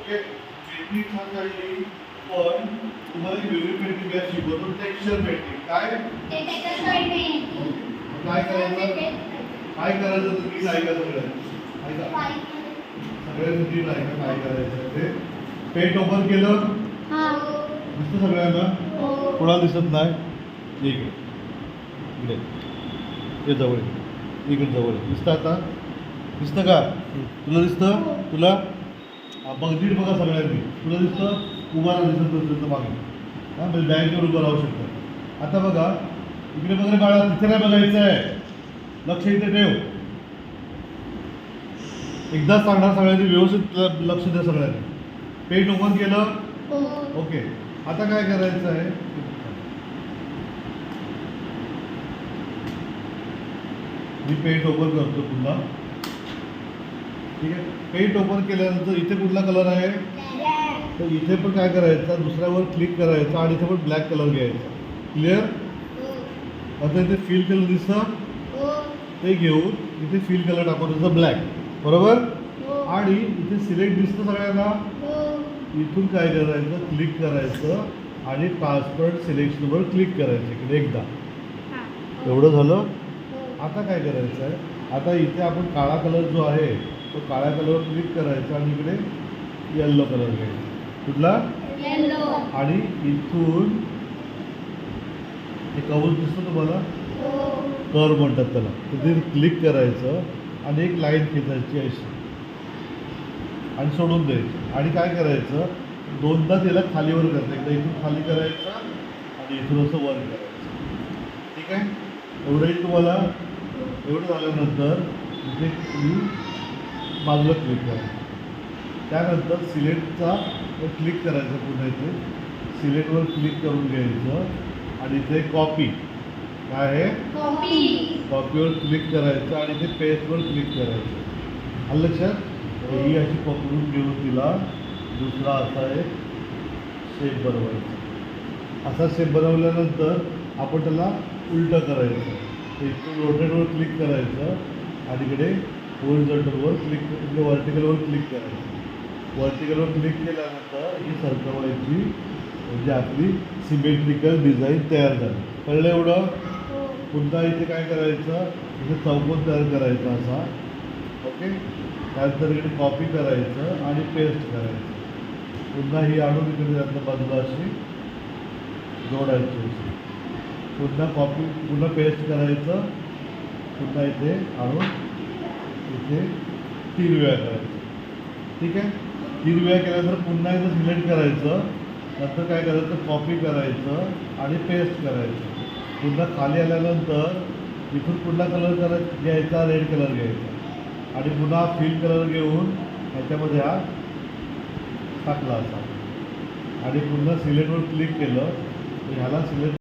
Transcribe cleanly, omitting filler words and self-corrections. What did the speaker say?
okay painting छान काढली पण तुम्हाला वेगळी पेंटिंग काय शिकवतो टेक्स्चर पेंटिंग काय काय करायचं तुम्ही ऐका सगळ्यांनी नीट ऐका काय करायचं ते पेंट ओपन केलं दिसतं सगळ्यांना कोणाला दिसत नाही इकडे ते जवळ इकडे जवळ दिसतं आता दिसतं का तुला दिसतं तुला मग नीट बघा सगळ्यांनी तुला दिसतं उभा राहा दिसतं मागे हां म्हणजे बँकेवर उभं राहू शकतं आता बघा इकडे वगैरे बाळा तिथे नाही बघायचं आहे लक्ष इथे ठेव एकदा सांगणार सगळ्यांनी व्यवस्थित लक्ष द्या सगळ्यांनी पेंट ओपन केलं ओके आता काय करायचं आहे मी पेंट ओपन करतो पुन्हा ठीक आहे पेंट ओपन केल्यानंतर इथे कुठला कलर आहे तर इथे पण काय करायचं दुसऱ्यावर क्लिक करायचं आणि इथे पण ब्लॅक कलर घ्यायचा क्लिअर आता इथे फिल कलर दिसतं ते घेऊन इथे फिल कलर टाकून त्याचं ब्लॅक बरोबर आणि इथे सिलेक्ट दिसतं सगळ्यांना इथून काय करायचं क्लिक करायचं आणि ट्रान्सपरंट सिलेक्शनवर क्लिक करायचं इकडे एकदा एवढं झालं आता काय करायचं आहे आता इथे आपण काळा कलर जो आहे तो काळ्या कलरवर क्लिक करायचा आणि इकडे येल्लो कलर घ्यायचा कुठला आणि इथून हे कवर दिसतं तुम्हाला कर्व म्हणतात त्याला तिथे क्लिक करायचं आणि एक लाईन खेचायची अशी आणि सोडून द्यायची आणि काय करायचं दोनदा त्याला खालीवर करायचं एकदा इथून खाली करायचं आणि इथून असं वर करायचं ठीक आहे एवढंही तुम्हाला एवढं झाल्यानंतर इथे तुम्ही बाजूला क्लिक करायचं त्यानंतर सिलेक्टचा क्लिक करायचं पुन्हा इथे सिलेक्टवर क्लिक करून घ्यायचं आणि इथे कॉपी काय आहे कॉपीवर क्लिक करायचं आणि इथे पेस्टवर क्लिक करायचं आलं लक्षात ही अशी पकडून घेऊन तिला दुसरा असा एक शेप बनवायचा असा शेप बनवल्यानंतर आपण त्याला उलटं करायचं इथून रोटेटवर क्लिक करायचं आणि इकडे हॉरिझॉन्टलवर क्लिक इकडे व्हर्टिकलवर क्लिक करायचं व्हर्टिकलवर क्लिक केल्यानंतर ही सरकवायची म्हणजे आपली सिमेट्रिकल डिझाईन तयार झाली कळलं एवढं पुन्हा इथे काय करायचं इथे चौकोन तयार करायचा असा ओके त्यानंतर इकडे कॉपी करायचं आणि पेस्ट करायचं पुन्हा ही आणून इकडे त्यातल्या बाजूला अशी जोडायची पुन्हा कॉपी पुन्हा पेस्ट करायचं पुन्हा इथे आणून इथे 3 वेळा करायचं ठीक आहे 3 वेळा केल्यानंतर पुन्हा इथं सिलेक्ट करायचं नंतर काय करायचं कॉपी करायचं आणि पेस्ट करायचं पुन्हा खाली आल्यानंतर इथून पुन्हा कलर घ्यायचा रेड कलर घ्यायचा आणि पुन्हा फिल कलर घेऊन ह्याच्यामध्ये हा टाकला असा आणि पुन्हा सिलेक्टवर क्लिक केलं ह्याला सिलेक्ट